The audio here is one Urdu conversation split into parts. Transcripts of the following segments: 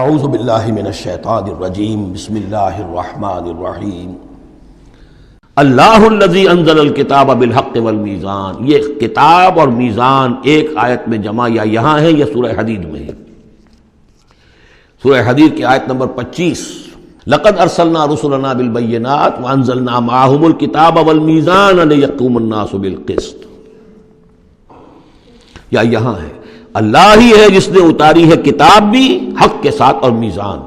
اعوذ باللہ من الشیطان الرجیم بسم اللہ الرحمن الرحیم اللہ الذی انزل الکتاب بالحق والمیزان. یہ کتاب اور میزان ایک آیت میں جمع یا یہاں ہے یا سورہ حدید میں ہے. سورہ حدید کی آیت نمبر 25 لقد ارسلنا رسلنا بالبینات وانزلنا معهم الکتاب والمیزان لیقوم الناس بالقسط. یا یہاں ہے اللہ ہی ہے جس نے اتاری ہے کتاب بھی حق کے ساتھ اور میزان.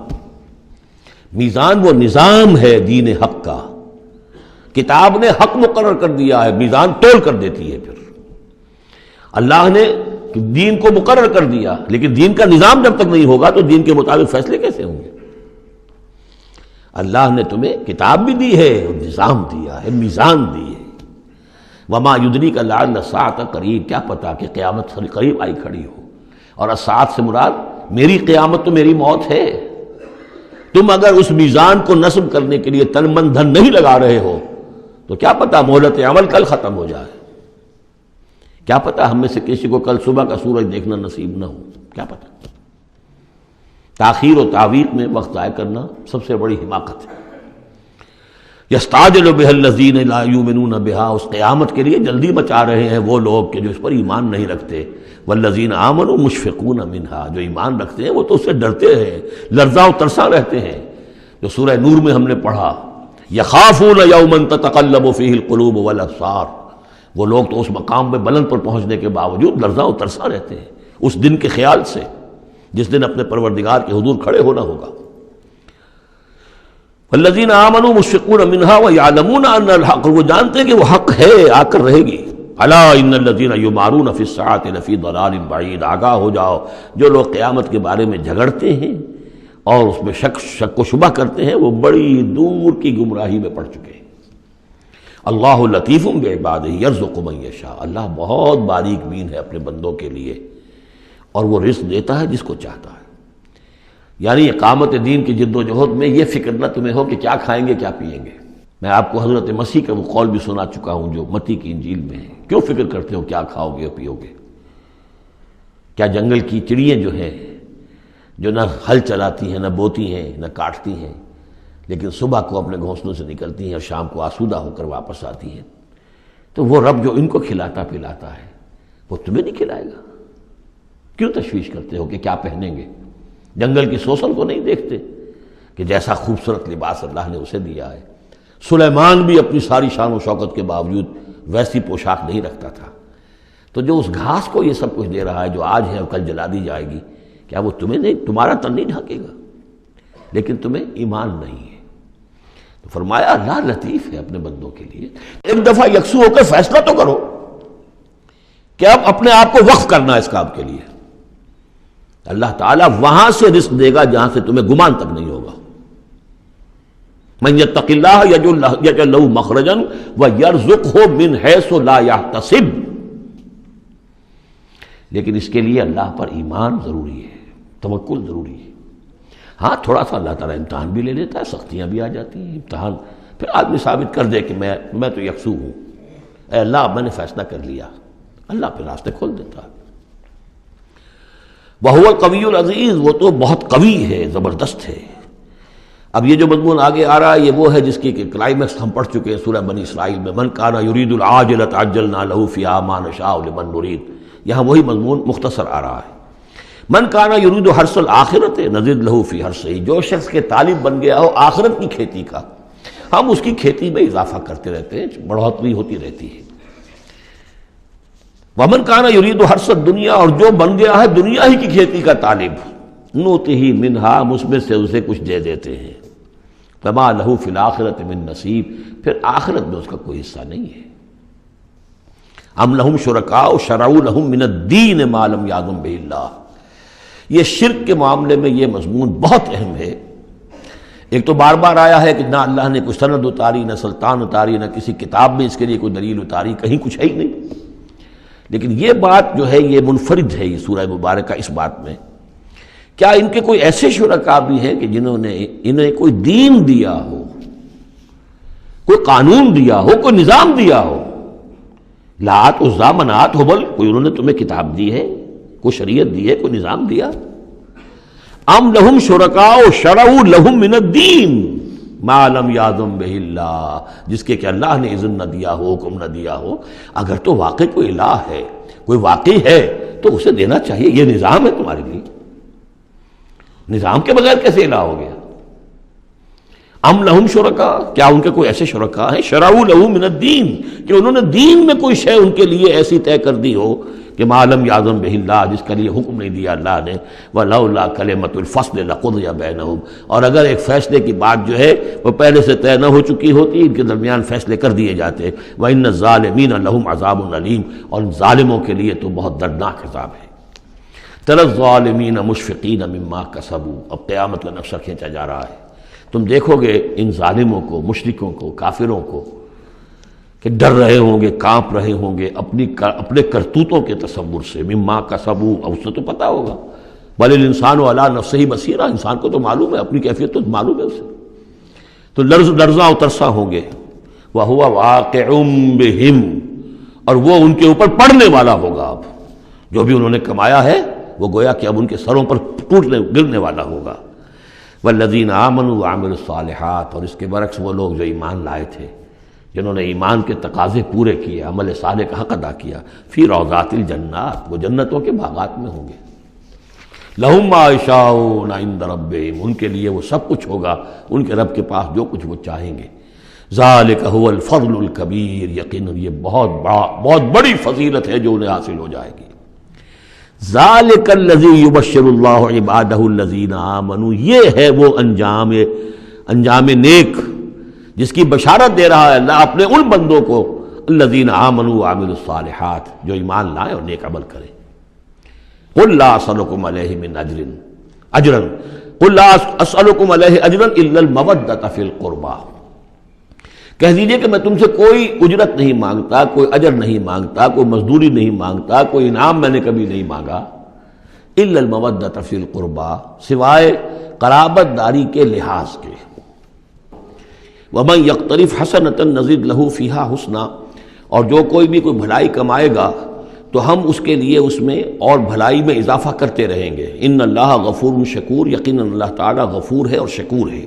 میزان وہ نظام ہے دین حق کا. کتاب نے حق مقرر کر دیا ہے، میزان تول کر دیتی ہے. پھر اللہ نے دین کو مقرر کر دیا، لیکن دین کا نظام جب تک نہیں ہوگا تو دین کے مطابق فیصلے کیسے ہوں گے؟ اللہ نے تمہیں کتاب بھی دی ہے، نظام دیا ہے، میزان دی ہے. وما یدریک لعل الساعۃ قریب، کیا پتا کہ قیامت قریب آئی کھڑی ہو. اور الساعۃ سے مراد میری قیامت تو میری موت ہے. تم اگر اس میزان کو نصب کرنے کے لیے تن من دھن نہیں لگا رہے ہو تو کیا پتا مہلت عمل کل ختم ہو جائے. کیا پتا ہم میں سے کسی کو کل صبح کا سورج دیکھنا نصیب نہ ہو. کیا پتا. تاخیر و تعویق میں وقت ضائع کرنا سب سے بڑی حماقت ہے. یستعجل بها الذین لا یؤمنون بها، اس قیامت کے لیے جلدی مچا رہے ہیں وہ لوگ کہ جو اس پر ایمان نہیں رکھتے. والذین آمنوا مشفقون منها، جو ایمان رکھتے ہیں وہ تو اس سے ڈرتے ہیں، لرزاں و ترساں رہتے ہیں. جو سورہ نور میں ہم نے پڑھا یخافون یوما تتقلب فیہ القلوب والابصار، وہ لوگ تو اس مقام پہ بلند پر پہنچنے کے باوجود لرزاں و ترساں رہتے ہیں اس دن کے خیال سے جس دن اپنے پروردگار کے حضور کھڑے ہونا ہوگا. والذین آمنوا مشفقون منها ویعلمون ان الحق، وہ جانتے ہیں کہ وہ حق ہے، آ کر رہے گی. الا ان الذین یمارون فی الساعۃ لفی ضلال بعید، آگاہ ہو جاؤ جو لوگ قیامت کے بارے میں جھگڑتے ہیں اور اس میں شک و شبہ کرتے ہیں وہ بڑی دور کی گمراہی میں پڑ چکے ہیں. اللہ لطیف بعبادہ یرزق من یشاء، اللہ بہت باریک بین ہے اپنے بندوں کے لیے اور وہ رزق دیتا ہے جس کو چاہتا ہے. یعنی اقامت دین کی جد و جہد میں یہ فکر نہ تمہیں ہو کہ کیا کھائیں گے کیا پئیں گے. میں آپ کو حضرت مسیح کا وہ قول بھی سنا چکا ہوں جو متی کی انجیل میں ہے. کیوں فکر کرتے ہو کیا کھاؤ گے اور پیو گے؟ کیا جنگل کی چڑیاں جو ہیں جو نہ ہل چلاتی ہیں نہ بوتی ہیں نہ کاٹتی ہیں لیکن صبح کو اپنے گھونسلوں سے نکلتی ہیں اور شام کو آسودہ ہو کر واپس آتی ہیں، تو وہ رب جو ان کو کھلاتا پلاتا ہے وہ تمہیں نہیں کھلائے گا؟ کیوں تشویش کرتے ہو کہ کیا پہنیں گے؟ جنگل کی سوسن کو نہیں دیکھتے کہ جیسا خوبصورت لباس اللہ نے اسے دیا ہے. سلیمان بھی اپنی ساری شان و شوکت کے باوجود ویسی پوشاک نہیں رکھتا تھا. تو جو اس گھاس کو یہ سب کچھ دے رہا ہے جو آج ہے اور کل جلا دی جائے گی، کیا وہ تمہیں نہیں، تمہارا تن نہیں ڈھانکے گا؟ لیکن تمہیں ایمان نہیں ہے. تو فرمایا اللہ لطیف ہے اپنے بندوں کے لیے. ایک دفعہ یکسو ہو کر فیصلہ تو کرو کہ اب اپنے آپ کو وقف کرنا ہے اس کام کے لیے. اللہ تعالیٰ وہاں سے رزق دے گا جہاں سے تمہیں گمان تک نہیں ہوگا. من یتق اللہ یجعل لہ مخرجا ویرزقہ من حیث لا یحتسب. لیکن اس کے لیے اللہ پر ایمان ضروری ہے، توکل ضروری ہے. ہاں تھوڑا سا اللہ تعالیٰ امتحان بھی لے لیتا ہے، سختیاں بھی آ جاتی ہیں. امتحان پھر آدمی ثابت کر دے کہ میں تو یکسو ہوں، اے اللہ میں نے فیصلہ کر لیا، اللہ پھر راستے کھول دیتا ہے. وَهُوَ الْقَوِيُّ الْعَزِيزُ، وہ تو بہت قوی ہے، زبردست ہے. اب یہ جو مضمون آگے آ رہا ہے یہ وہ ہے جس کی کلائمیکس ہم پڑھ چکے ہیں سورہ بنی اسرائیل میں. مَنْ كَانَ يُرِيدُ الْعَاجِلَةَ عَجَّلْنَا لَهُ فِيهَا مَا نَشَاءُ لِمَن نُرِيدُ. یہاں وہی مضمون مختصر آ رہا ہے. مَنْ كَانَ يُرِيدُ حَرْثَ الْآخِرَةِ نَزِدْ لَهُ فِي حَرْثِهِ، جو شخص کے طالب بن گیا ہو آخرت کی کھیتی کا، ہم اس کی کھیتی میں اضافہ کرتے رہتے ہیں، بڑھوتری ہوتی رہتی ہے. وَمَنْ كَانَ يُرِيدُ حَرْثَ الدُّنْيَا، اور جو بن گیا ہے دنیا ہی کی کھیتی کا طالب، نُؤْتِهِ مِنْهَا، ہم اس میں سے اسے کچھ دے دیتے ہیں. فَمَا لَهُ فِي الْآخِرَةِ مِن نَصِيب، پھر آخرت میں اس کا کوئی حصہ نہیں ہے. أَمْ لَهُمْ شُرَكَاءُ شَرَعُوا لَهُم مِّنَ الدِّينِ مَا لَمْ يَأْذَن بِهِ اللَّهُ. یہ شرک کے معاملے میں یہ مضمون بہت اہم ہے. ایک تو بار بار آیا ہے کہ نہ اللہ نے کوئی سند اتاری، نہ سلطان اتاری، نہ کسی کتاب میں اس کے لیے کوئی دلیل اتاری، کہیں کچھ ہے ہی نہیں. لیکن یہ بات جو ہے یہ منفرد ہے یہ سورہ مبارکہ اس بات میں، کیا ان کے کوئی ایسے شرکاء بھی ہیں کہ جنہوں نے انہیں کوئی دین دیا ہو، کوئی قانون دیا ہو، کوئی نظام دیا ہو؟ لات عزا منات ہبل، کوئی انہوں نے تمہیں کتاب دی ہے، کوئی شریعت دی ہے، کوئی نظام دیا؟ ام لہم شرکاء شرعوا لہم من الدین ما لم یاذن بہ اللہ، جس کے کہ اللہ نے اذن نہ دیا ہو، حکم نہ دیا ہو۔ اگر تو واقع کوئی الہ ہے، کوئی واقعی ہے، تو اسے دینا چاہیے۔ یہ نظام ہے تمہارے لیے، نظام کے بغیر کیسے الہ ہو گیا؟ ام لہم شرکاء، کیا ان کے کوئی ایسے شرکاء ہیں شرعوا لہم من الدین، کہ انہوں نے دین میں کوئی شے ان کے لیے ایسی طے کر دی ہو کہ ما لم یاذن بہ اللہ، جس کے لیے حکم نہیں دیا اللہ نے۔ ولولا کلمۃ الفصل لقضی بینہم، اور اگر ایک فیصلے کی بات جو ہے وہ پہلے سے طے نہ ہو چکی ہوتی، ان کے درمیان فیصلے کر دیے جاتے۔ وان الظالمین لہم عذاب علیم، اور ظالموں کے لیے تو بہت دردناک عذاب ہے۔ تری الظالمین مشفقین مما کسبوا، اب قیامت کا نقشہ کھینچا جا رہا ہے۔ تم دیکھو گے ان ظالموں کو، مشرکوں کو، کافروں کو کہ ڈر رہے ہوں گے، کانپ رہے ہوں گے اپنے کرتوتوں کے تصور سے۔ مما کسبوا، اب اس سے تو پتہ ہوگا، بل الانسان علی نفسہ بصیرہ، انسان کو تو معلوم ہے، اپنی کیفیت تو معلوم ہے اسے، تو لرزاں و ترساں ہوں گے۔ وَهُوَ وَاقِعٌ بِهِمْ، اور وہ ان کے اوپر پڑنے والا ہوگا۔ اب جو بھی انہوں نے کمایا ہے وہ گویا کہ اب ان کے سروں پر گرنے والا ہوگا۔ والذین آمنوا وعملوا الصالحات، اور اس کے برعکس وہ لوگ جو ایمان لائے تھے، جنہوں نے ایمان کے تقاضے پورے کیے، عمل صالح کا حق ادا کیا، فی روضات الجنات، وہ جنتوں کے باغات میں ہوں گے۔ لہم ما یشاءون عند ربہم، ان کے لیے وہ سب کچھ ہوگا ان کے رب کے پاس جو کچھ وہ چاہیں گے۔ ذالک هو الفضل الکبیر، یقیناً یہ بہت بڑی فضیلت ہے جو انہیں حاصل ہو جائے گی۔ ذالک الذی یبشر اللہ عبادہ الذین آمنوا، یہ ہے وہ انجام نیک جس کی بشارت دے رہا ہے اللہ اپنے ان بندوں کو، الذین آمنوا وعملوا الصالحات، جو ایمان لائیں اور نیک عمل کریں۔ قل لا اسألکم علیہ من اجرا قل لا اسألکم علیہ اجرا الا المودۃ فی القربى، کہہ دیجئے کہ میں تم سے کوئی اجرت نہیں مانگتا، کوئی اجر نہیں مانگتا، کوئی مزدوری نہیں مانگتا، کوئی انعام میں نے کبھی نہیں مانگا، الا المودۃ فی القربى، سوائے قرابت داری کے لحاظ کے۔ ومن یقترف حسنۃ نزد لہ فیہا حسنا، اور جو کوئی بھی کوئی بھلائی کمائے گا تو ہم اس کے لیے اس میں اور بھلائی میں اضافہ کرتے رہیں گے۔ ان اللہ غفور شکور، یقیناً اللہ تعالیٰ غفور ہے اور شکور ہے۔